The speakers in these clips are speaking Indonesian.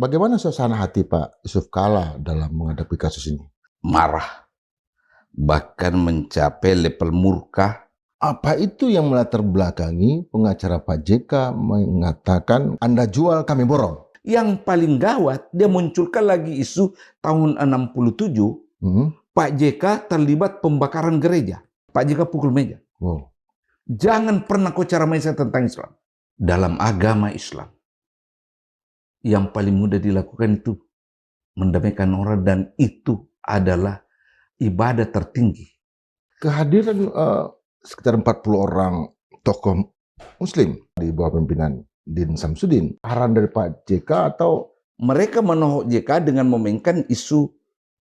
bagaimana suasana hati Pak Yusuf Kalla dalam menghadapi kasus ini? Marah, bahkan mencapai level murka. Apa itu yang melatar belakangi pengacara Pak JK mengatakan Anda jual kami borong? Yang paling gawat, dia munculkan lagi isu tahun 67, Pak JK terlibat pembakaran gereja. Pak JK pukul meja. Wow. Jangan pernah kau ceramai saya tentang Islam. Dalam agama Islam, yang paling mudah dilakukan itu mendamaikan orang, dan itu adalah ibadah tertinggi. Kehadiran sekitar 40 orang tokoh muslim di bawah pimpinan Din Samsudin, arahan dari Pak JK atau mereka menohok JK dengan memainkan isu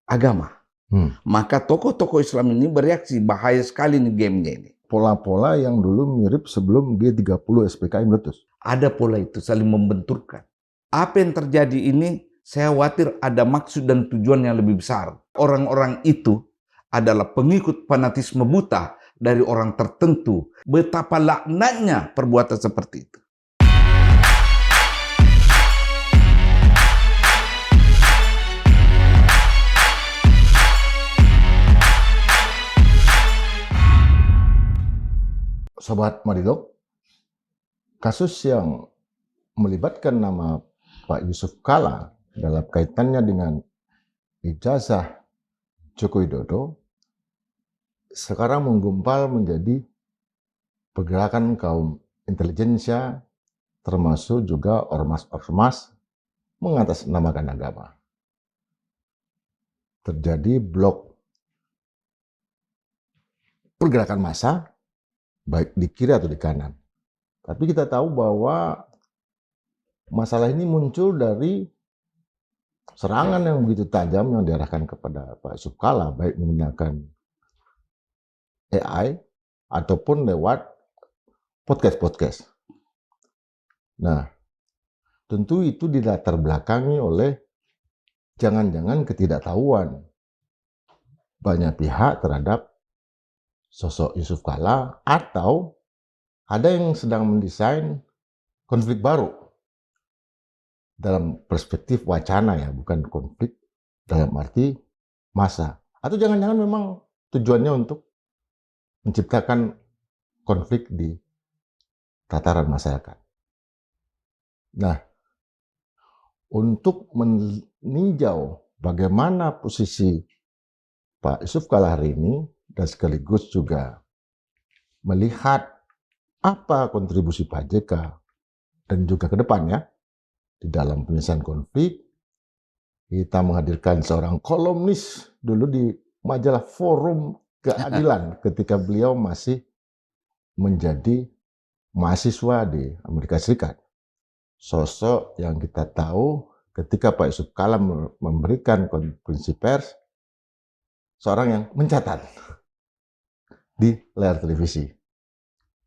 agama. Maka tokoh-tokoh Islam ini bereaksi, bahaya sekali nih gamenya ini. Pola-pola yang dulu mirip sebelum G30 SPKI meletus. Ada pola itu saling membenturkan. Apa yang terjadi ini, saya khawatir ada maksud dan tujuan yang lebih besar. Orang-orang itu adalah pengikut fanatisme buta dari orang tertentu. Betapa laknatnya perbuatan seperti itu. Sobat Madilog, kasus yang melibatkan nama Pak Yusuf Kalla dalam kaitannya dengan ijazah Joko Widodo sekarang menggumpal menjadi pergerakan kaum intelijensia, termasuk juga ormas-ormas mengatasnamakan agama. Terjadi blok pergerakan massa, baik di kiri atau di kanan. Tapi kita tahu bahwa masalah ini muncul dari serangan yang begitu tajam yang diarahkan kepada Pak Yusuf Kalla, baik menggunakan AI ataupun lewat podcast-podcast. Nah, tentu itu dilatar belakangi oleh jangan-jangan ketidaktahuan banyak pihak terhadap sosok Yusuf Kalla, atau ada yang sedang mendesain konflik baru dalam perspektif wacana, ya, bukan konflik dalam arti massa. Atau jangan-jangan memang tujuannya untuk menciptakan konflik di tataran masyarakat. Nah, untuk meninjau bagaimana posisi Pak Yusuf Kalla hari ini, dan sekaligus juga melihat apa kontribusi Pak JK dan juga ke depannya di dalam penyelesaian konflik, kita menghadirkan seorang kolumnis dulu di majalah Forum Keadilan ketika beliau masih menjadi mahasiswa di Amerika Serikat. Sosok yang kita tahu ketika Pak Yusuf Kalla memberikan konferensi pers, seorang yang mencatat di layar televisi.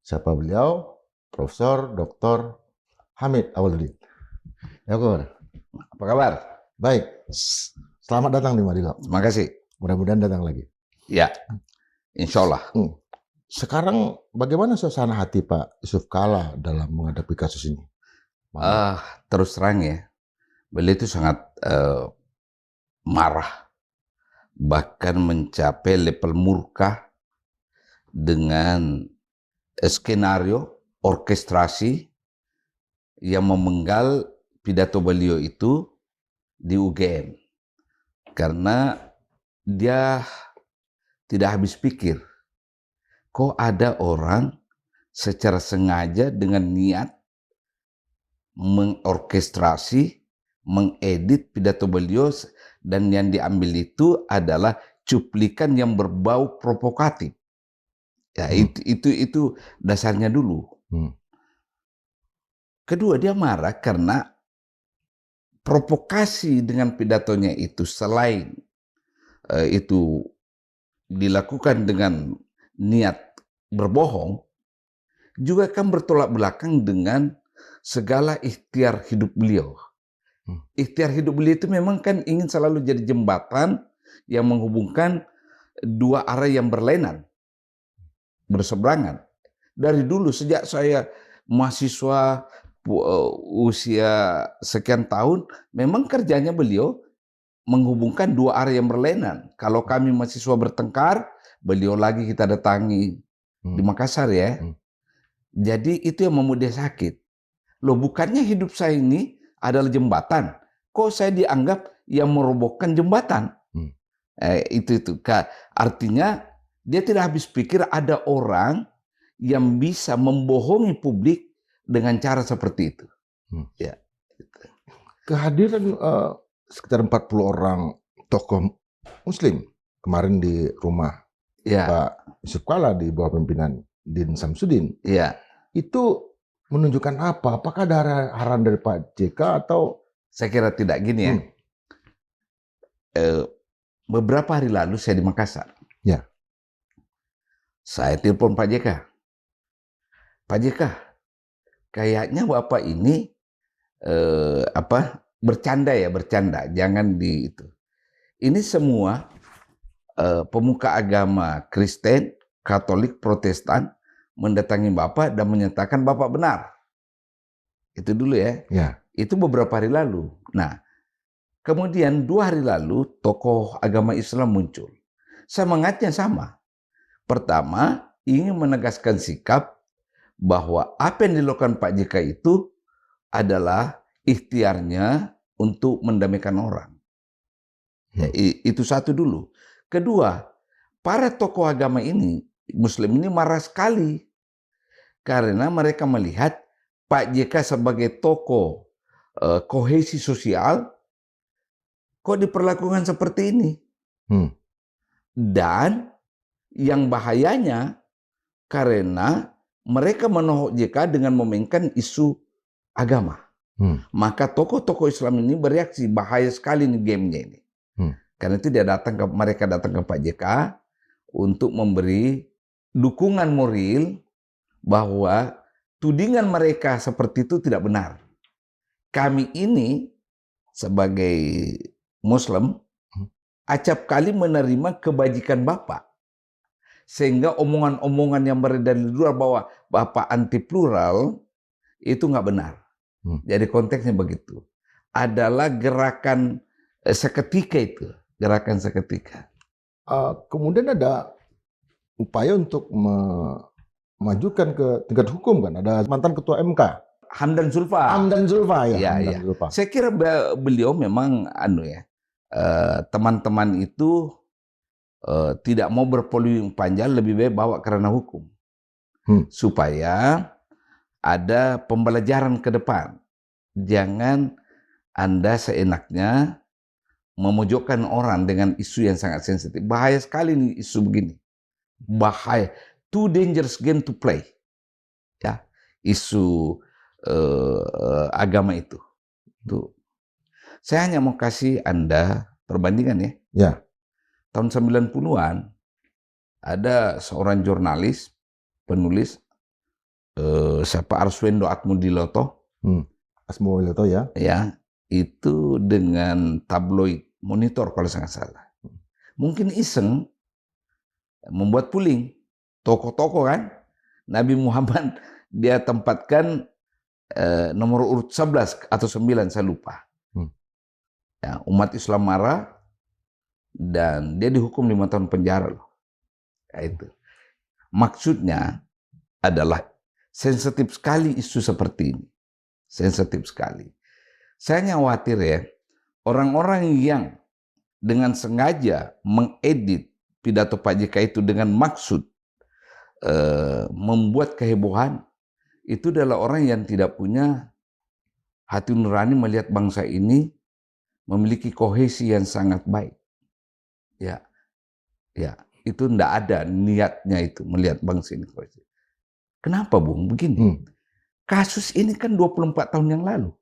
Siapa beliau? Profesor Dr. Hamid Awaludin. Ya, apa kabar? Baik. Selamat datang di Madilog. Terima kasih. Mudah-mudahan datang lagi. Ya, insya Allah. Sekarang bagaimana suasana hati Pak Yusuf Kalla dalam menghadapi kasus ini? Terus terang ya, beliau itu sangat marah, bahkan mencapai level murka dengan skenario orkestrasi yang memenggal pidato beliau itu di UGM, karena dia tidak habis pikir, kok ada orang secara sengaja dengan niat mengorkestrasi, mengedit pidato beliau, dan yang diambil itu adalah cuplikan yang berbau provokatif. Ya, itu dasarnya dulu. Kedua, dia marah karena provokasi dengan pidatonya itu, selain itu dilakukan dengan niat berbohong, juga kan bertolak belakang dengan segala ikhtiar hidup beliau. Ikhtiar hidup beliau itu memang kan ingin selalu jadi jembatan yang menghubungkan dua arah yang berlainan, berseberangan. Dari dulu, sejak saya mahasiswa usia sekian tahun, memang kerjanya beliau menghubungkan dua area yang berlainan. Kalau kami mahasiswa bertengkar, beliau lagi kita datangi di Makassar ya. Jadi itu yang membuat dia sakit. Loh, bukannya hidup saya ini adalah jembatan. Kok saya dianggap yang merobohkan jembatan? Itu. Artinya dia tidak habis pikir ada orang yang bisa membohongi publik dengan cara seperti itu. Ya. Kehadiran sekitar 40 orang tokoh Muslim kemarin di rumah Pak Yusuf Kalla di bawah pimpinan Din Samsudin. Itu menunjukkan apa? Apakah ada arahan dari Pak JK atau? Saya kira tidak, gini ya. Beberapa hari lalu saya di Makassar. Saya telepon Pak JK. Pak JK, kayaknya Bapak ini bercanda, jangan di itu. Ini semua pemuka agama Kristen, Katolik, Protestan mendatangi Bapak dan menyatakan Bapak benar. Itu dulu ya. Itu beberapa hari lalu. Nah, kemudian 2 hari lalu tokoh agama Islam muncul. Semangatnya sama. Pertama, ingin menegaskan sikap bahwa apa yang dilakukan Pak JK itu adalah ikhtiarnya untuk mendamaikan orang. Itu satu dulu. Kedua, para tokoh agama ini, Muslim ini marah sekali. Karena mereka melihat Pak JK sebagai tokoh kohesi sosial, kok diperlakukan seperti ini. Dan yang bahayanya, karena mereka menohok JK dengan memainkan isu agama. Maka tokoh-tokoh Islam ini bereaksi, bahaya sekali nih gamenya ini. Karena itu mereka datang ke Pak JK untuk memberi dukungan moral bahwa tudingan mereka seperti itu tidak benar. Kami ini sebagai Muslim acap kali menerima kebajikan Bapak. Sehingga omongan-omongan yang beredar di luar bahwa Bapak anti plural itu nggak benar. Jadi konteksnya begitu. Adalah gerakan seketika itu. Gerakan seketika. Kemudian ada upaya untuk memajukan ke tingkat hukum kan. Ada mantan ketua MK. Hamdan Zulfa. Zulfa. Saya kira beliau memang teman-teman itu tidak mau berpolemik panjang, lebih baik bawa ke ranah hukum. Supaya ada pembelajaran ke depan. Jangan Anda seenaknya memojokkan orang dengan isu yang sangat sensitif. Bahaya sekali nih isu begini. Bahaya. Too dangerous game to play. Ya, isu agama itu. Tuh. Saya hanya mau kasih Anda perbandingan ya. Tahun 90-an ada seorang jurnalis, penulis siapa Arswendo Atmowiloto. Atmowiloto ya. Ya, itu dengan tabloid Monitor kalau saya nggak salah. Mungkin iseng membuat puling. Tokoh-tokoh kan. Nabi Muhammad dia tempatkan nomor urut 11 atau 9 saya lupa. Ya, umat Islam marah dan dia dihukum 5 tahun penjara loh. Ya, itu. Maksudnya adalah sensitif sekali isu seperti ini. Sensitif sekali. Saya khawatir ya, orang-orang yang dengan sengaja mengedit pidato Pak JK itu dengan maksud membuat kehebohan, itu adalah orang yang tidak punya hati nurani melihat bangsa ini memiliki kohesi yang sangat baik. Ya, itu tidak ada niatnya itu melihat bangsa ini kohesi. Kenapa Bung begini? Kasus ini kan 24 tahun yang lalu.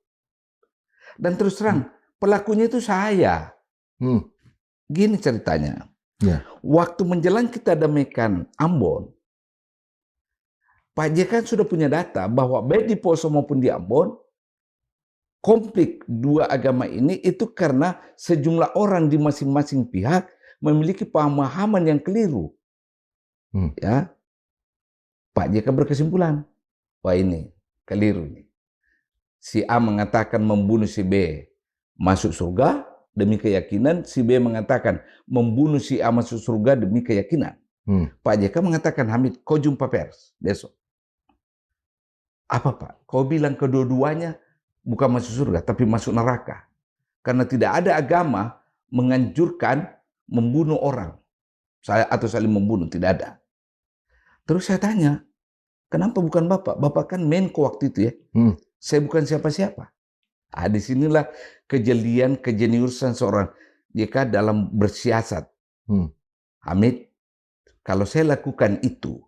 Dan terus terang, pelakunya itu saya. Gini ceritanya. Waktu menjelang kita damaikan Ambon, Pak JK sudah punya data bahwa baik di Poso maupun di Ambon, konflik dua agama ini itu karena sejumlah orang di masing-masing pihak memiliki pemahaman yang keliru. Ya, Pak JK berkesimpulan, wah ini keliru nih. Si A mengatakan membunuh si B masuk surga demi keyakinan, si B mengatakan membunuh si A masuk surga demi keyakinan. Pak JK mengatakan, Hamid, kau jumpa pers besok. Apa Pak? Kau bilang kedua-duanya bukan masuk surga, tapi masuk neraka. Karena tidak ada agama menganjurkan membunuh orang atau saling membunuh, tidak ada. Terus saya tanya, kenapa bukan Bapak? Bapak kan Menko waktu itu ya. Saya bukan siapa-siapa. Disinilah kejeniusan seorang JK dalam bersiasat. Hamid, kalau saya lakukan itu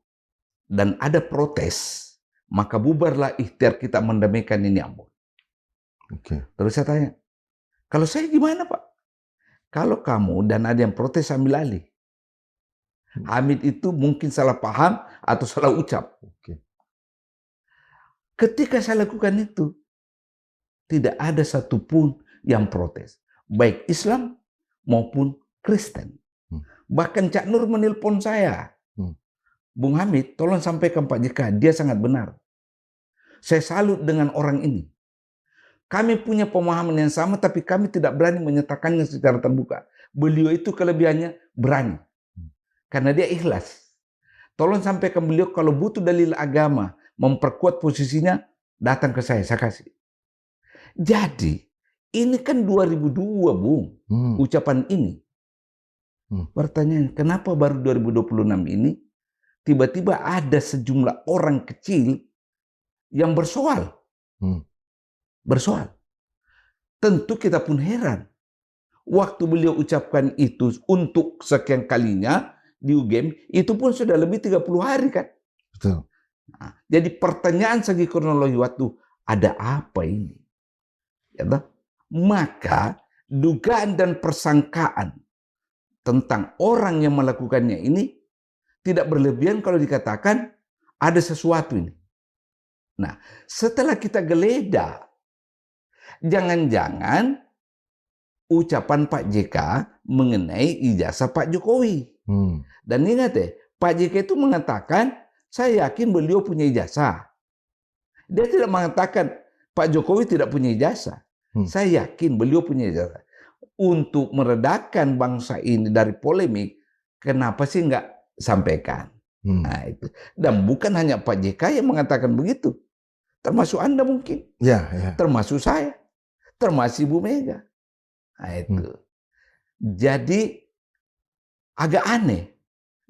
dan ada protes, maka bubarlah ikhtiar kita mendamaikan ini Ambon. Terus saya tanya, kalau saya gimana Pak? Kalau kamu dan ada yang protes ambil alih. Hamid itu mungkin salah paham atau salah ucap. Ketika saya lakukan itu, tidak ada satupun yang protes. Baik Islam maupun Kristen. Bahkan Cak Nur menelpon saya. Bung Hamid, tolong sampaikan Pak JK, dia sangat benar. Saya salut dengan orang ini. Kami punya pemahaman yang sama, tapi kami tidak berani menyatakannya secara terbuka. Beliau itu kelebihannya berani. Karena dia ikhlas. Tolong sampaikan beliau kalau butuh dalil agama, memperkuat posisinya, datang ke saya kasih. Jadi, ini kan 2002, Bung, ucapan ini. Pertanyaan, kenapa baru 2026 ini, tiba-tiba ada sejumlah orang kecil yang bersoal. Bersoal. Tentu kita pun heran. Waktu beliau ucapkan itu untuk sekian kalinya di UGM, itu pun sudah lebih 30 hari kan. Betul. Nah, jadi pertanyaan segi kronologi waktu, ada apa ini? Ya, maka dugaan dan persangkaan tentang orang yang melakukannya ini tidak berlebihan kalau dikatakan ada sesuatu ini. Nah, setelah kita geledah, jangan-jangan ucapan Pak JK mengenai ijazah Pak Jokowi. Dan ingat ya, Pak JK itu mengatakan, saya yakin beliau punya ijazah. Dia tidak mengatakan Pak Jokowi tidak punya ijazah. Saya yakin beliau punya ijazah. Untuk meredakan bangsa ini dari polemik, kenapa sih nggak sampaikan? Nah, itu. Dan bukan hanya Pak JK yang mengatakan begitu. Termasuk Anda mungkin. Ya. Termasuk saya. Termasuk Ibu Mega. Nah, itu. Jadi agak aneh.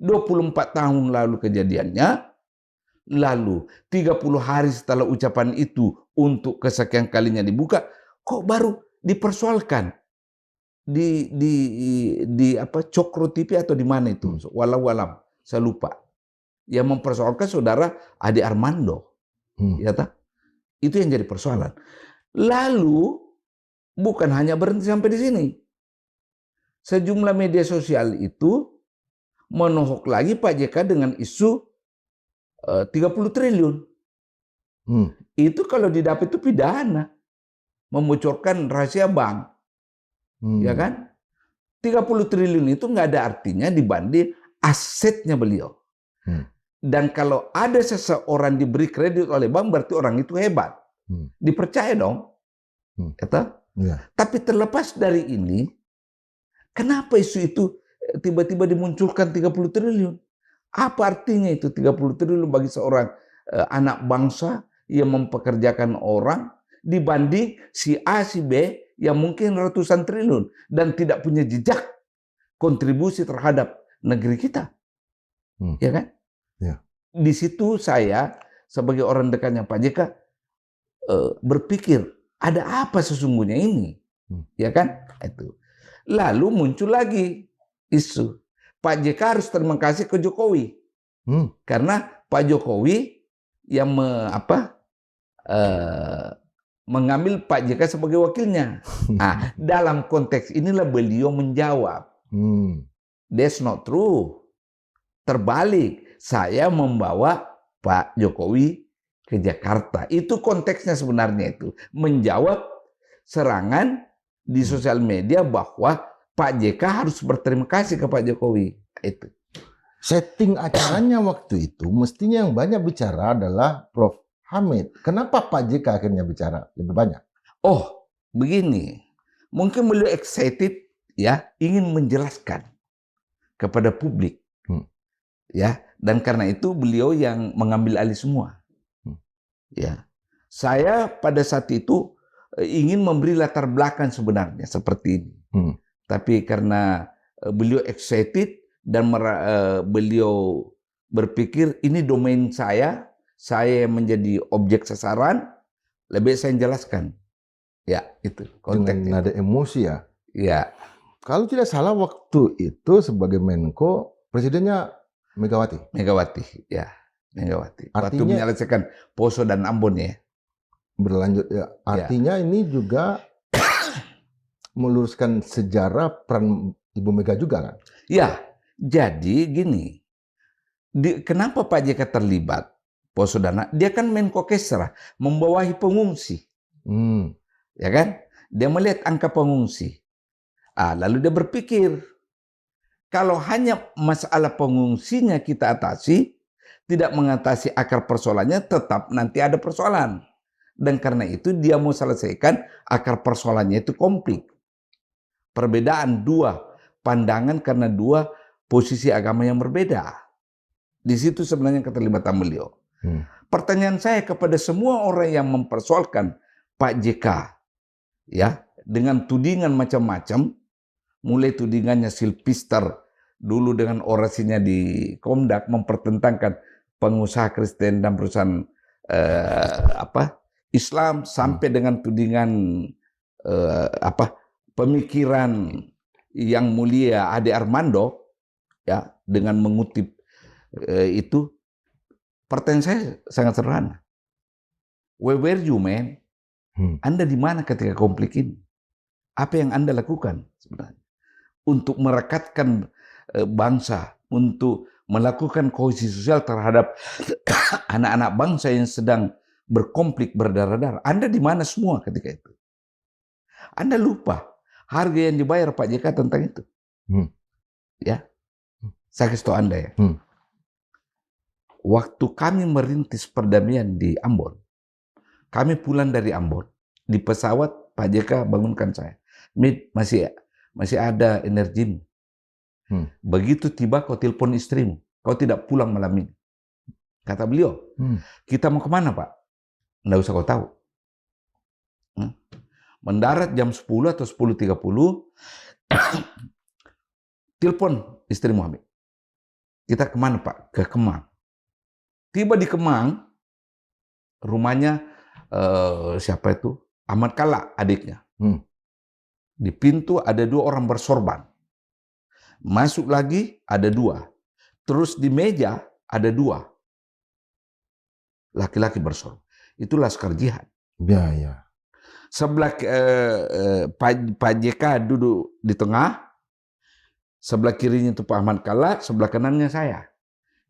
24 tahun lalu kejadiannya, lalu 30 hari setelah ucapan itu untuk kesekian kalinya dibuka, kok baru dipersoalkan di apa Cokro TV atau di mana itu? Walau alam, saya lupa. Yang mempersoalkan saudara Ade Armando. Ya tak? Itu yang jadi persoalan. Lalu bukan hanya berhenti sampai di sini. Sejumlah media sosial itu menohok lagi Pak JK dengan isu 30 triliun. Itu kalau didapat itu pidana. Membocorkan rahasia bank. Ya kan? 30 triliun itu nggak ada artinya dibanding asetnya beliau. Dan kalau ada seseorang diberi kredit oleh bank, berarti orang itu hebat. Dipercaya dong. Tapi terlepas dari ini, kenapa isu itu tiba-tiba dimunculkan 30 triliun? Apa artinya itu 30 triliun bagi seorang anak bangsa yang mempekerjakan orang dibanding si A, si B yang mungkin ratusan triliun dan tidak punya jejak kontribusi terhadap negeri kita. Ya kan? Ya. Di situ saya sebagai orang dekatnya Pak JK berpikir ada apa sesungguhnya ini, ya kan? Itu. Lalu muncul lagi isu Pak JK harus terima kasih ke Jokowi karena Pak Jokowi yang mengambil Pak JK sebagai wakilnya. Nah, dalam konteks inilah beliau menjawab, that's not true. Terbalik, saya membawa Pak Jokowi ke Jakarta. Itu konteksnya sebenarnya itu. Menjawab serangan di sosial media bahwa Pak JK harus berterima kasih ke Pak Jokowi. Itu. Setting acaranya waktu itu, mestinya yang banyak bicara adalah Prof. Hamid. Kenapa Pak JK akhirnya bicara lebih banyak? Oh, begini. Mungkin beliau excited ya, ingin menjelaskan kepada publik. Ya, dan karena itu beliau yang mengambil alih semua. Ya. Saya pada saat itu ingin memberi latar belakang sebenarnya seperti ini. Tapi karena beliau excited dan beliau berpikir ini domain saya menjadi objek sasaran, lebih saya jelaskan. Ya, itu konteksnya. Dengan nada emosi ya. Ya. Kalau tidak salah waktu itu sebagai Menko, presidennya Megawati. Megawati, ya. Megawati. Waktu Artinya menyelesaikan Poso dan Ambon ya. berlanjut ya. Artinya ini juga meluruskan sejarah peran Ibu Mega juga kan? Ya, jadi gini. Kenapa Pak JK terlibat Poso Dana? Dia kan Menko Kesra, membawahi pengungsi. Ya kan? Dia melihat angka pengungsi. Lalu dia berpikir, kalau hanya masalah pengungsinya kita atasi, tidak mengatasi akar persoalannya, tetap nanti ada persoalan. Dan karena itu dia mau selesaikan akar persoalannya itu konflik. Perbedaan dua pandangan karena dua posisi agama yang berbeda. Di situ sebenarnya keterlibatan beliau. Pertanyaan saya kepada semua orang yang mempersoalkan Pak JK, ya, dengan tudingan macam-macam, mulai tudingannya silpister dulu dengan orasinya di Komdak mempertentangkan pengusaha Kristen dan perusahaan Islam, sampai dengan tudingan pemikiran yang mulia Ade Armando, ya, dengan mengutip itu. Pertanyaan saya sangat sederhana. Where were you, man? Anda di mana ketika konflik ini? Apa yang Anda lakukan sebenarnya untuk merekatkan bangsa, untuk melakukan kohesi sosial terhadap anak-anak bangsa yang sedang berkonflik berdarah-darah? Anda di mana semua ketika itu? Anda lupa harga yang dibayar Pak JK tentang itu. Ya, saya kasih tahu Anda ya. Waktu kami merintis perdamaian di Ambon, kami pulang dari Ambon, di pesawat Pak JK bangunkan saya. Mid, masih ada energimu. Begitu tiba kau telepon istrimu, kau tidak pulang malam ini. Kata beliau, kita mau kemana Pak? Nggak usah kau tahu. Mendarat jam 10 atau 10.30, telepon istri Muhammad. Kita kemana Pak? Ke Kemang. Tiba di Kemang, rumahnya siapa itu? Ahmad Kala, adiknya. Di pintu ada 2 orang bersorban. Masuk lagi ada 2. Terus di meja ada 2. Laki-laki bersorban. Itu laskar jihad. Ya. Sebelah Pak JK duduk di tengah. Sebelah kirinya itu Pak Ahmad Kala, sebelah kanannya saya.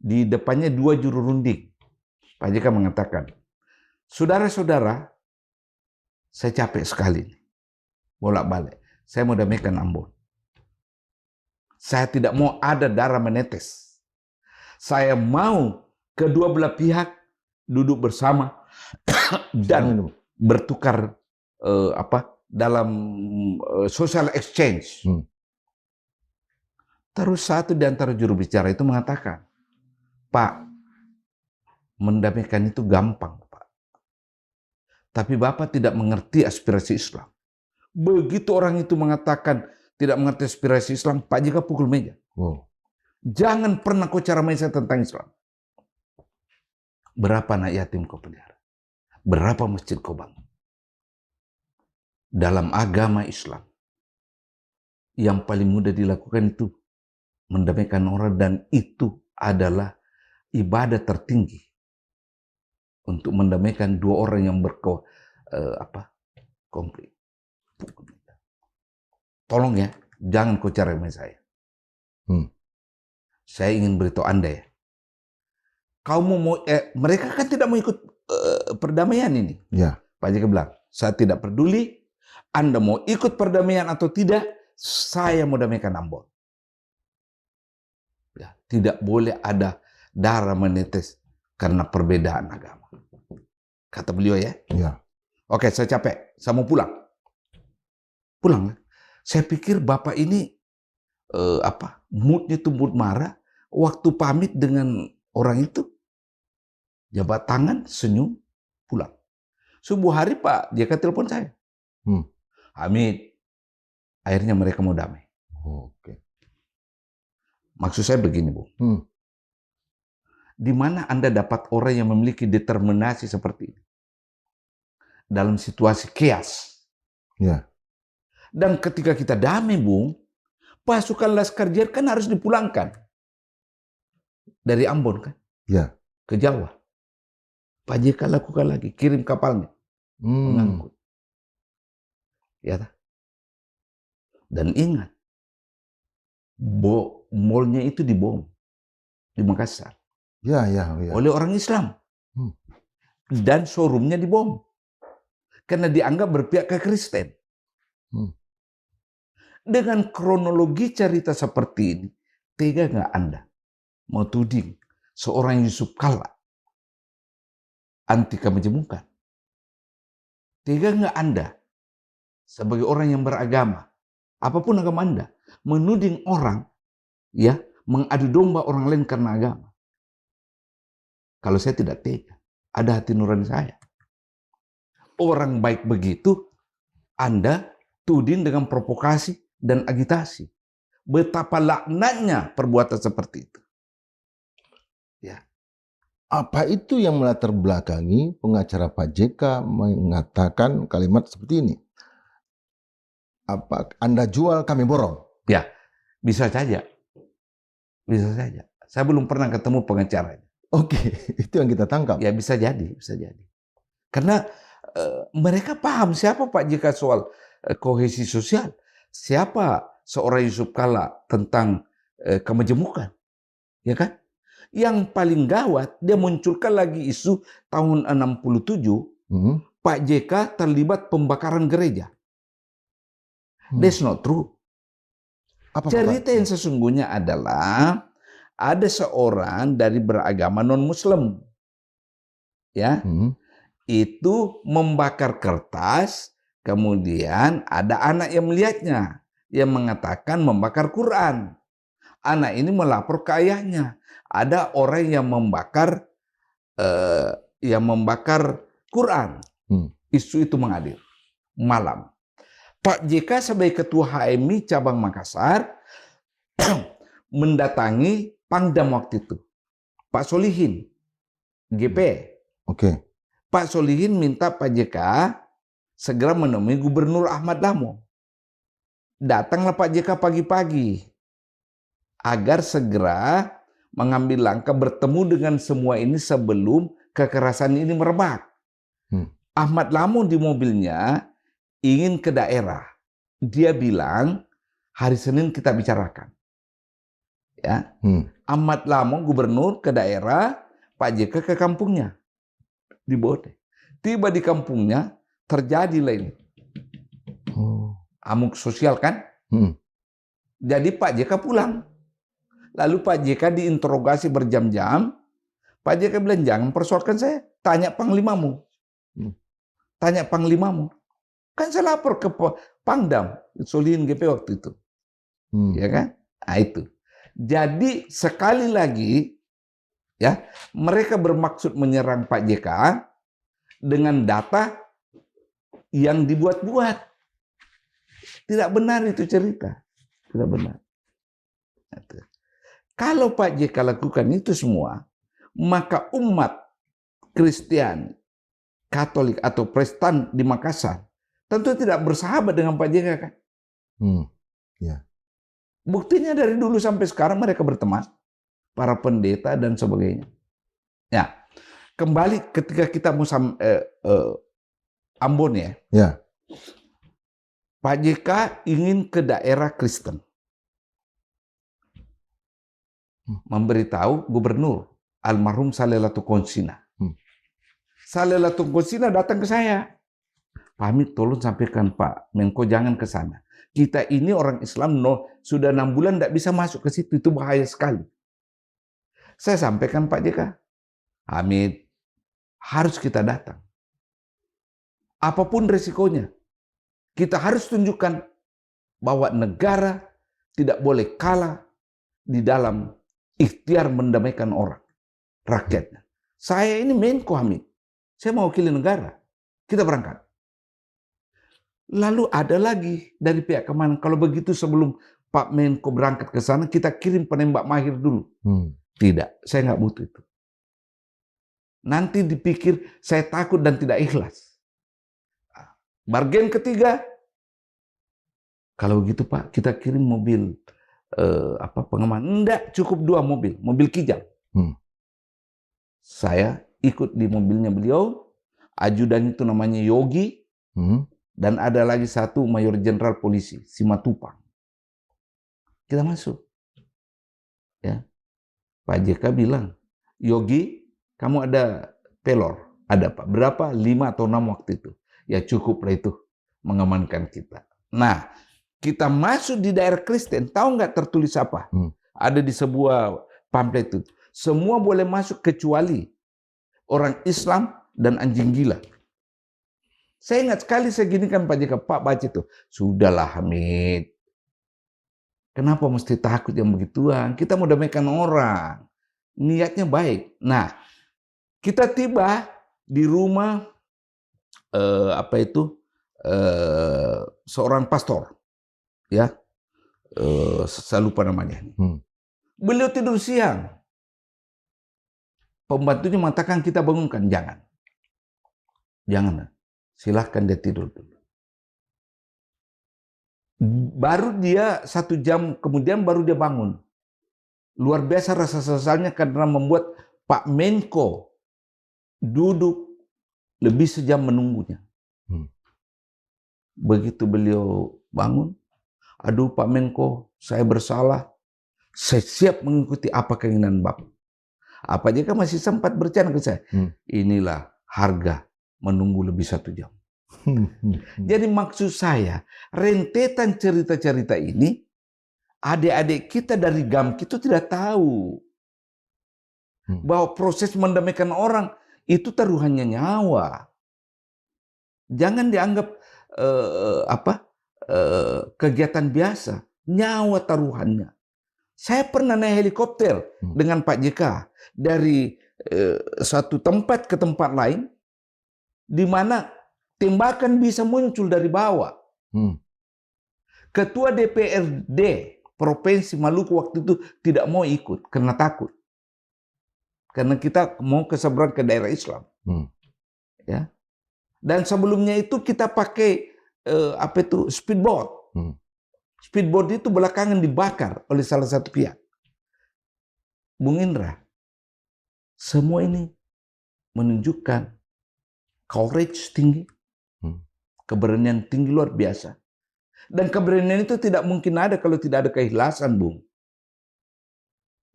Di depannya 2 juru runding. Pak JK mengatakan, saudara-saudara, saya capek sekali. Bolak-balik. Saya mau damaikan Ambon. Saya tidak mau ada darah menetes. Saya mau kedua belah pihak duduk bersama dan bertukar dalam social exchange. Terus satu di antara juru bicara itu mengatakan, Pak, mendamaikan itu gampang, Pak. Tapi Bapak tidak mengerti aspirasi Islam. Begitu orang itu mengatakan tidak mengerti aspirasi Islam, Pak JK pukul meja. Jangan pernah kau ceramai saya tentang Islam. Berapa anak yatim kau pelihara? Berapa masjid kau bangun? Dalam agama Islam, yang paling mudah dilakukan itu mendamaikan orang, dan itu adalah ibadah tertinggi untuk mendamaikan 2 orang yang konflik. Tolong ya, jangan kau ceramai saya. Saya ingin beritahu Anda ya. Mereka kan tidak mau ikut perdamaian ini. Ya. Pak JK bilang, saya tidak peduli Anda mau ikut perdamaian atau tidak, saya mau damaikan Ambon. Ya, tidak boleh ada darah menetes karena perbedaan agama. Kata beliau ya. Ya. Oke, saya capek, saya mau pulang. Pulang. Saya pikir Bapak ini moodnya tuh mood marah. Waktu pamit dengan orang itu, jabat tangan, senyum, pulang. Subuh hari Pak JK telepon saya. Hamid, akhirnya mereka mau damai. Oke. Maksud saya begini, Bu. Di mana Anda dapat orang yang memiliki determinasi seperti ini? Dalam situasi chaos. Ya. Dan ketika kita damai, Bung, pasukan Laskar Jihad kan harus dipulangkan. Dari Ambon kan? Ya. Ke Jawa. Pak JK lakukan lagi, kirim kapalnya. Mengangkut. Ya, dan ingat, mallnya itu dibom di Makassar. Ya. Oleh orang Islam. Dan showroomnya dibom. Karena dianggap berpihak ke Kristen. Dengan kronologi cerita seperti ini, tega nggak Anda mau tuding seorang Yusuf Kalla anti kemajemukan? Tega nggak Anda sebagai orang yang beragama, apapun agama Anda, menuding orang, ya, mengadu domba orang lain karena agama? Kalau saya tidak tega, ada hati nurani saya. Orang baik begitu, Anda tuding dengan provokasi dan agitasi. Betapa laknatnya perbuatan seperti itu. Ya. Apa itu yang melatar belakangi pengacara Pak JK mengatakan kalimat seperti ini? Apa Anda jual, kami borong? Ya, bisa saja. Bisa saja. Saya belum pernah ketemu pengacaranya. Oke, itu yang kita tangkap. Ya, bisa jadi, bisa jadi. Karena mereka paham siapa Pak JK soal kohesi sosial. Siapa seorang Yusuf Kalla tentang kemajemukan. Ya kan? Yang paling gawat, dia munculkan lagi isu tahun 67, Pak JK terlibat pembakaran gereja. That's not true. Cerita yang sesungguhnya adalah ada seorang dari beragama non-Muslim, ya, itu membakar kertas, kemudian ada anak yang melihatnya, yang mengatakan membakar Quran. Anak ini melapor ke ayahnya. Ada orang yang membakar Quran. Isu itu mengalir malam. Pak JK sebagai ketua HMI cabang Makassar mendatangi Pangdam waktu itu, Pak Solihin, GP. Oke. Pak Solihin minta Pak JK segera menemui Gubernur Ahmad Lamo. Datanglah Pak JK pagi-pagi agar segera mengambil langkah bertemu dengan semua ini sebelum kekerasan ini merebak. Ahmad Lamo di mobilnya ingin ke daerah. Dia bilang hari Senin kita bicarakan. Ya, Ahmad Lamo gubernur ke daerah, Pak JK ke kampungnya di Bode. Tiba di kampungnya terjadilah ini amuk sosial kan. Jadi Pak JK pulang. Lalu Pak JK diinterogasi berjam-jam. Pak JK bilang, jangan persoalkan saya. Tanya panglimamu. Tanya panglimamu. Kan saya lapor ke Pangdam. Solihin GP waktu itu. Ya kan? Nah itu. Jadi sekali lagi, ya, mereka bermaksud menyerang Pak JK dengan data yang dibuat-buat. Tidak benar itu cerita. Tidak benar. Kalau Pak JK lakukan itu semua, maka umat Kristen, Katolik atau Protestan di Makassar tentu tidak bersahabat dengan Pak JK kan? Ya. Buktinya dari dulu sampai sekarang mereka berteman, para pendeta dan sebagainya. Ya, kembali ketika kita mau Ambon ya. Ya. Pak JK ingin ke daerah Kristen. Memberitahu gubernur almarhum Saleh Latu Konsina. Saleh Latu Konsina datang ke saya. Pak Hamid, tolong sampaikan Pak Menko jangan ke sana. Kita ini orang Islam sudah 6 bulan tidak bisa masuk ke situ, itu bahaya sekali. Saya sampaikan Pak JK, Hamid, harus kita datang. apapun resikonya, kita harus tunjukkan bahwa negara tidak boleh kalah di dalam ikhtiar mendamaikan orang, rakyatnya. Saya ini Menko Hamid, saya mewakili negara. Kita berangkat. Lalu ada lagi dari pihak keamanan, kalau begitu sebelum Pak Menko berangkat ke sana, kita kirim penembak mahir dulu. Tidak, saya nggak butuh itu. Nanti dipikir saya takut dan tidak ikhlas. Bargain ketiga, kalau begitu Pak, kita kirim mobil pengaman. Enggak, cukup 2 mobil, mobil Kijang. Saya ikut di mobilnya beliau, ajudan itu namanya Yogi, dan ada lagi satu mayor jenderal polisi, Simatupang. Kita masuk. Ya. Pak JK bilang, Yogi, kamu ada pelor? Ada Pak. Berapa? 5 atau 6 waktu itu. Ya cukuplah itu mengamankan kita. Nah, kita masuk di daerah Kristen, tahu nggak tertulis apa? Ada di sebuah pamflet itu. Semua boleh masuk kecuali orang Islam dan anjing gila. Saya ingat sekali saya ginikan Pak JK, Pak baca itu. Sudahlah Hamid. Kenapa mesti takut yang begituan? Kita mau damaikan orang. Niatnya baik. Nah, kita tiba di rumah seorang pastor. Ya. Saya lupa namanya. Beliau tidur siang. Pembantunya mengatakan kita bangunkan. Jangan. Silahkan dia tidur dulu. Baru dia 1 jam kemudian baru dia bangun. Luar biasa rasa sesalnya karena membuat Pak Menko duduk lebih sejam menunggunya. Begitu beliau bangun, aduh Pak Menko, saya bersalah. Saya siap mengikuti apa keinginan Bapak. Apa aja kan masih sempat bercanda ke saya. Inilah harga menunggu lebih 1 jam. Jadi maksud saya, rentetan cerita-cerita ini, adik-adik kita dari GAMK itu tidak tahu bahwa proses mendamaikan orang itu taruhannya nyawa. Jangan dianggap kegiatan biasa, nyawa taruhannya. Saya pernah naik helikopter dengan Pak JK dari satu tempat ke tempat lain, di mana tembakan bisa muncul dari bawah. Ketua DPRD Provinsi Maluku waktu itu tidak mau ikut karena takut. Karena kita mau keseberang ke daerah Islam. Ya. Dan sebelumnya itu kita pakai speedboat. Speedboat itu belakangan dibakar oleh salah satu pihak. Bung Indra, semua ini menunjukkan courage tinggi, keberanian tinggi luar biasa. Dan keberanian itu tidak mungkin ada kalau tidak ada keikhlasan, Bung.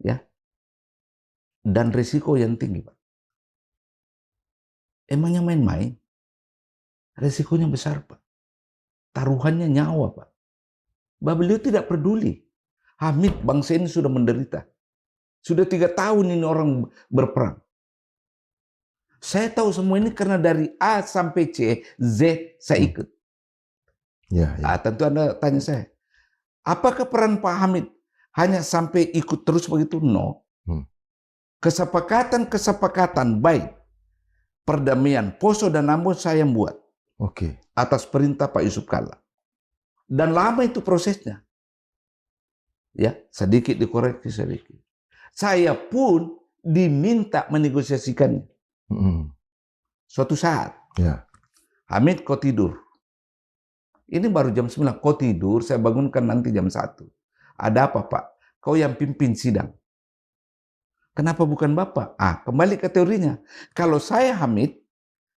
Ya. Dan risiko yang tinggi, Pak. Emangnya main-main? Risikonya besar, Pak. Taruhannya nyawa, Pak. Beliau tidak peduli. Hamid, bangsa ini sudah menderita. Sudah 3 tahun ini orang berperang. Saya tahu semua ini karena dari A sampai C, Z saya ikut. Tentu Anda tanya saya, apakah peran Pak Hamid hanya sampai ikut terus begitu? No. Kesepakatan baik perdamaian Poso dan Ambon saya yang buat. Atas perintah Pak Yusuf Kalla. Dan lama itu prosesnya. Ya, sedikit dikoreksi sedikit. Saya pun diminta menegosiasikannya. Suatu saat, Hamid kau tidur. Ini baru jam 9, kau tidur, saya bangunkan nanti jam 1. Ada apa Pak? Kau yang pimpin sidang. Kenapa bukan Bapak? Kembali ke teorinya. Kalau saya Hamid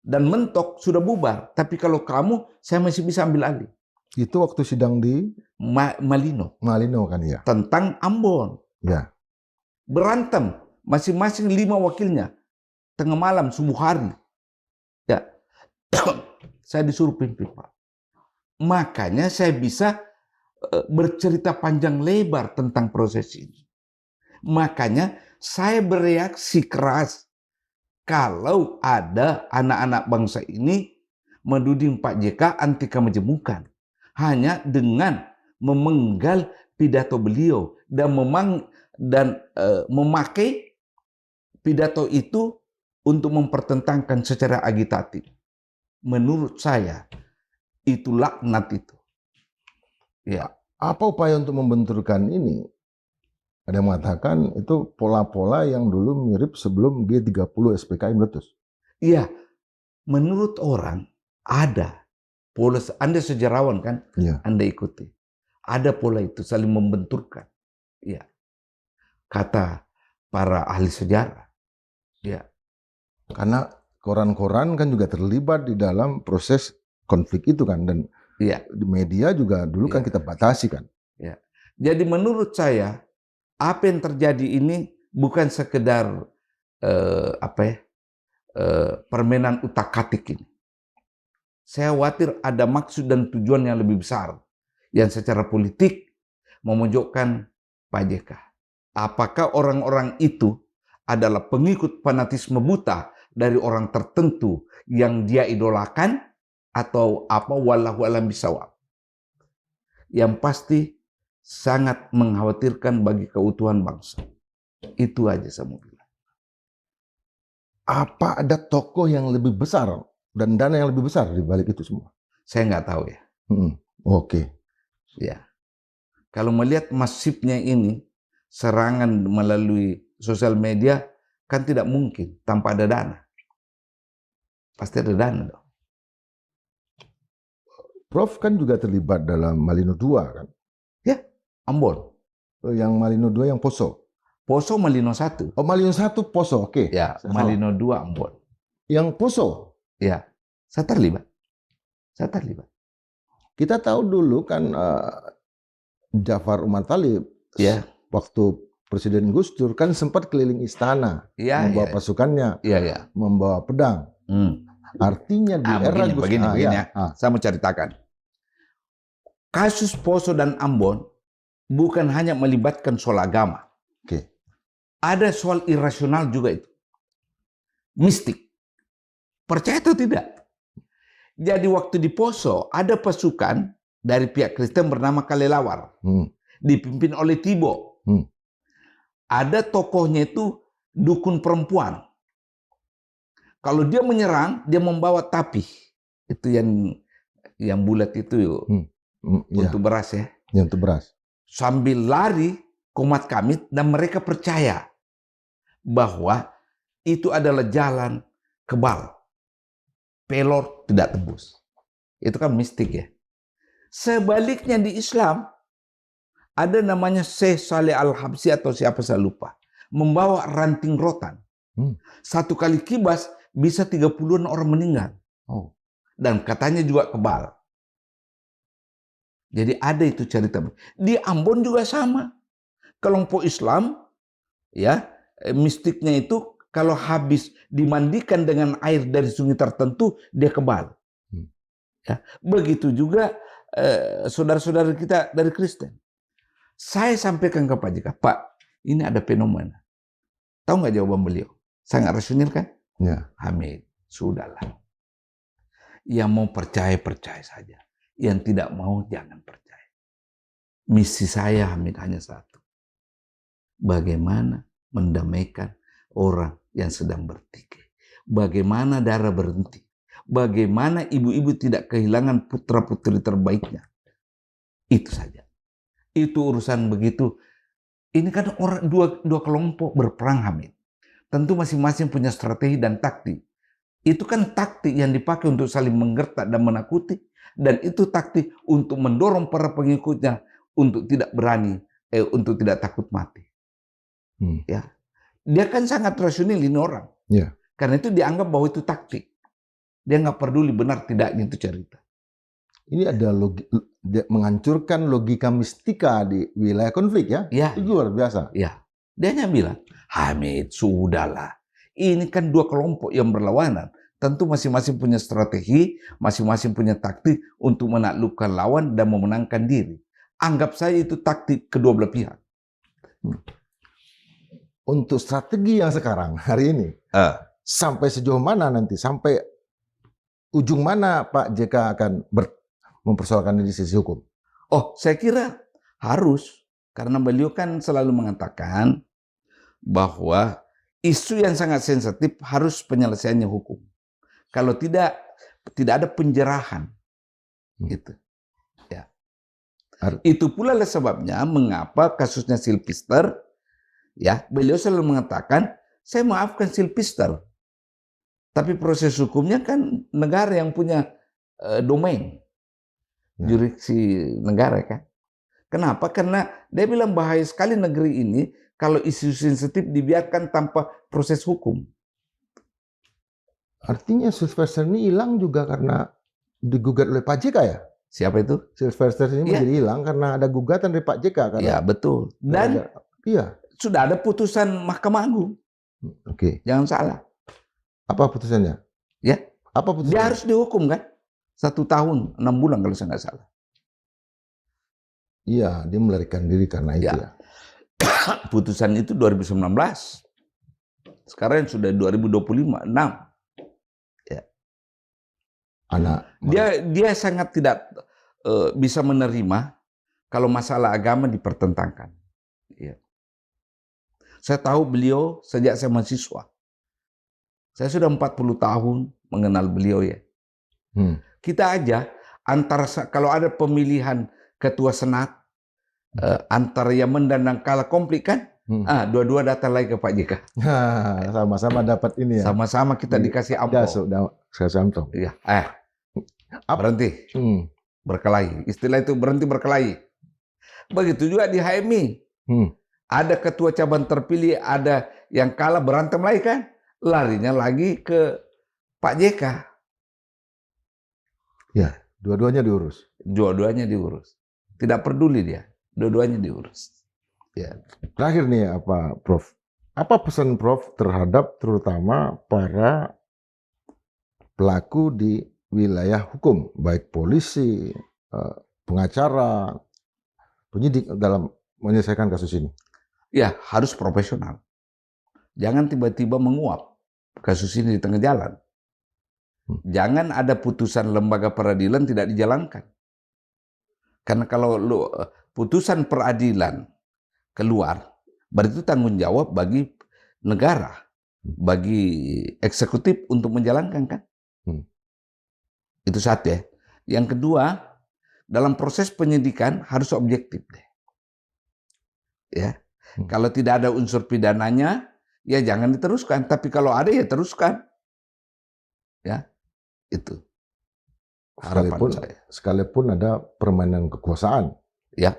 dan Mentok sudah bubar, tapi kalau kamu, saya masih bisa ambil alih. Itu waktu sidang di Malino. Malino kan ya? Tentang Ambon. Ya. Berantem, masing-masing 5 wakilnya. Tengah malam, subuh hari. Ya. Saya disuruh pimpin, Pak. Makanya saya bisa bercerita panjang lebar tentang proses ini. Makanya saya bereaksi keras kalau ada anak-anak bangsa ini menuding Pak JK anti kemajemukan hanya dengan memenggal pidato beliau dan memakai pidato itu untuk mempertentangkan secara agitatif. Menurut saya itu laknat itu. Ya. Apa upaya untuk membenturkan ini? Ada yang mengatakan itu pola-pola yang dulu mirip sebelum G30 SPKI meletus. Iya, menurut orang ada pola. Anda sejarawan kan? Iya. Anda ikuti. Ada pola itu saling membenturkan. Ya. Kata para ahli sejarah. Ya. Karena koran-koran kan juga terlibat di dalam proses konflik itu kan, dan Iya. di media juga dulu kan Iya. kita batasi kan. Ya. Jadi menurut saya apa yang terjadi ini bukan sekedar permainan utak-atik ini. Saya khawatir ada maksud dan tujuan yang lebih besar yang secara politik memojokkan Pak JK. Apakah orang-orang itu adalah pengikut fanatisme buta dari orang tertentu yang dia idolakan atau apa, wallahu a'lam bishawab. Yang pasti sangat mengkhawatirkan bagi keutuhan bangsa. Itu aja saya mau bilang. Apa ada tokoh yang lebih besar dan dana yang lebih besar di balik itu semua? Saya nggak tahu ya. Oke. Ya. Kalau melihat masifnya ini, serangan melalui sosial media, kan tidak mungkin tanpa ada dana. Pasti ada dana dong. Prof kan juga terlibat dalam Malino II kan? Ya, Ambon. Yang Malino II yang Poso? Poso Malino 1. Oh, Malino 1 Poso, oke. Ya, Malino 2 Ambon. Yang Poso? Ya, saya terlibat. Kita tahu dulu kan Jafar Umar Talib, ya, waktu Presiden Gus Dur kan sempat keliling istana, membawa pasukannya, membawa pedang. Artinya di era Gus Dur, begini ya. Saya mau ceritakan. Kasus Poso dan Ambon bukan hanya melibatkan soal agama. Oke. Ada soal irasional juga itu. Mistik. Percaya atau tidak? Jadi waktu di Poso ada pasukan dari pihak Kristen bernama Kalelawar. Dipimpin oleh Tibo. Ada tokohnya itu dukun perempuan. Kalau dia menyerang, dia membawa tapih. Itu yang bulat itu untuk beras ya. Yang untuk beras. Sambil lari komat kamit dan mereka percaya bahwa itu adalah jalan kebal. Pelor tidak tembus. Itu kan mistik ya. Sebaliknya di Islam, ada namanya Syekh Saleh Al-Habsyi atau siapa saya lupa. Membawa ranting rotan. Satu kali kibas bisa 30-an orang meninggal. Dan katanya juga kebal. Jadi ada itu cerita. Di Ambon juga sama. Kelompok Islam, ya, mistiknya itu kalau habis dimandikan dengan air dari sungai tertentu, dia kebal. Ya, begitu juga saudara-saudara kita dari Kristen. Saya sampaikan ke Pak JK, Pak, ini ada fenomena. Tahu nggak jawaban beliau? Sangat rasional kan? Ya. Hamid, sudahlah. Yang mau percaya, percaya saja. Yang tidak mau, jangan percaya. Misi saya, Hamid, hanya satu. Bagaimana mendamaikan orang yang sedang bertikai. Bagaimana darah berhenti. Bagaimana ibu-ibu tidak kehilangan putra-putri terbaiknya. Itu saja. Itu urusan begitu. Ini kan orang dua kelompok berperang, Hamid. Tentu masing-masing punya strategi dan taktik. Itu kan taktik yang dipakai untuk saling menggertak dan menakuti. Dan itu taktik untuk mendorong para pengikutnya untuk tidak berani, untuk tidak takut mati. Ya, dia kan sangat rasional ini orang. Ya. Karena itu dianggap bahwa itu taktik. Dia nggak peduli benar tidaknya itu cerita. Ini ada menghancurkan logika mistika di wilayah konflik ya. Itu luar biasa. Ya, dia hanya bilang, Hamid, sudahlah. Ini kan dua kelompok yang berlawanan. Tentu masing-masing punya strategi, masing-masing punya taktik untuk menaklukkan lawan dan memenangkan diri. Anggap saya itu taktik kedua belah pihak. Untuk strategi yang sekarang hari ini, sampai sejauh mana nanti? Sampai ujung mana Pak JK akan mempersoalkan ini di sisi hukum? Oh, saya kira harus. Karena beliau kan selalu mengatakan bahwa isu yang sangat sensitif harus penyelesaiannya hukum. Kalau tidak ada penjerahan. Gitu. Ya. Itu pula lah sebabnya mengapa kasusnya Silvister, ya, beliau selalu mengatakan, saya maafkan Silvister. Tapi proses hukumnya kan negara yang punya domain, jurisdiksi negara kan. Kenapa? Karena dia bilang bahaya sekali negeri ini kalau isu sensitif dibiarkan tanpa proses hukum. Artinya Silvister ini hilang juga karena digugat oleh Pak JK ya? Siapa itu? Silvister ini menjadi hilang karena ada gugatan dari Pak JK. Karena ya, betul. Dan sudah ada putusan Mahkamah Agung. Oke. Jangan salah. Apa putusannya? Ya. Apa putusannya? Dia harus dihukum kan? 1 tahun 6 bulan kalau saya nggak salah. Iya, dia melarikan diri karena itu ya. Putusan itu 2019. Sekarang sudah 2025, 6. Ya. Dia sangat tidak bisa menerima kalau masalah agama dipertentangkan. Ya. Saya tahu beliau sejak saya mahasiswa. Saya sudah 40 tahun mengenal beliau ya. Kita aja kalau ada pemilihan ketua senat antara Yaman dan Nangkala konflik kan, dua-dua datang lagi ke Pak JK. Sama-sama dapat ini ya. Sama-sama kita dikasih amplop. Ya, berhenti berkelahi. Istilah itu berhenti berkelahi. Begitu juga di HMI. Ada ketua cabang terpilih, ada yang kalah berantem lagi kan, larinya lagi ke Pak JK. Ya, dua-duanya diurus. Dua-duanya diurus. Tidak peduli dia, dua-duanya diurus. Ya. Terakhir nih Prof. Apa pesan Prof terhadap terutama para pelaku di wilayah hukum, baik polisi, pengacara, penyidik dalam menyelesaikan kasus ini? Ya, harus profesional. Jangan tiba-tiba menguap kasus ini di tengah jalan. Jangan ada putusan lembaga peradilan tidak dijalankan. Karena kalau putusan peradilan keluar, berarti itu tanggung jawab bagi negara, bagi eksekutif untuk menjalankan kan. Itu satu ya. Yang kedua, dalam proses penyidikan harus objektif deh. Ya. Kalau tidak ada unsur pidananya, ya jangan diteruskan. Tapi kalau ada ya teruskan. Ya. Itu harapan saya. Sekalipun ada permainan kekuasaan. Ya.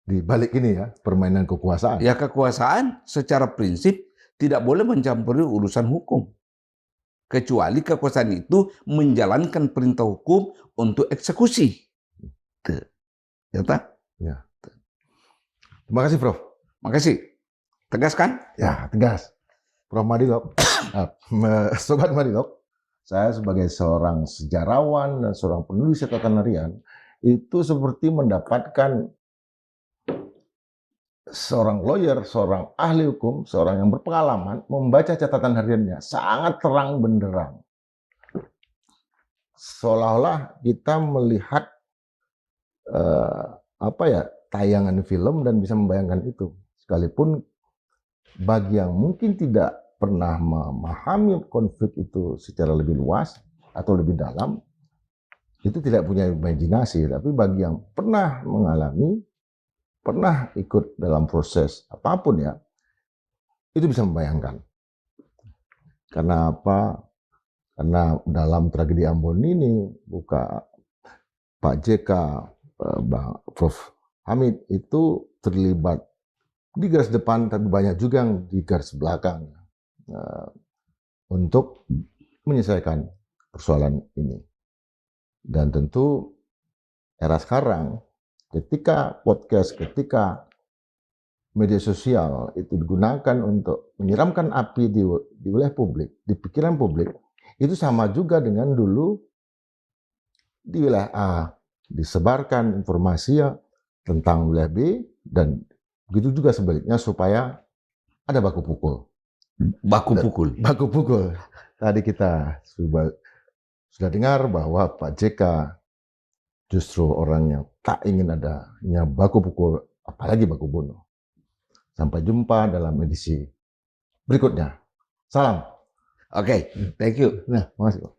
Di balik ini ya, permainan kekuasaan. Ya, kekuasaan secara prinsip tidak boleh mencampuri urusan hukum. Kecuali kekuasaan itu menjalankan perintah hukum untuk eksekusi. Ya, tak? Ya. Terima kasih, Prof. Makasih. Tegas kan? Ya, tegas. Prof Madilog, Sobat Madilog, saya sebagai seorang sejarawan dan seorang penulis catatan harian, itu seperti mendapatkan seorang lawyer, seorang ahli hukum, seorang yang berpengalaman, membaca catatan hariannya sangat terang benderang. Seolah-olah kita melihat tayangan film dan bisa membayangkan itu. Sekalipun bagi yang mungkin tidak pernah memahami konflik itu secara lebih luas atau lebih dalam, itu tidak punya imajinasi. Tapi bagi yang pernah mengalami, pernah ikut dalam proses apapun ya, itu bisa membayangkan. Karena apa? Karena dalam tragedi Ambon ini, Pak JK, Prof Hamid itu terlibat di garis depan, tapi banyak juga yang di garis belakang untuk menyelesaikan persoalan ini. Dan tentu era sekarang, ketika podcast, ketika media sosial itu digunakan untuk menyiramkan api di wilayah publik, di pikiran publik, itu sama juga dengan dulu di wilayah A disebarkan informasi tentang wilayah B, dan begitu juga sebaliknya supaya ada baku pukul. Baku pukul. Tadi kita sudah dengar bahwa Pak JK justru orang yang tak ingin adanya baku pukul, apalagi baku bunuh. Sampai jumpa dalam edisi berikutnya. Salam. Oke, thank you. Nah, makasih.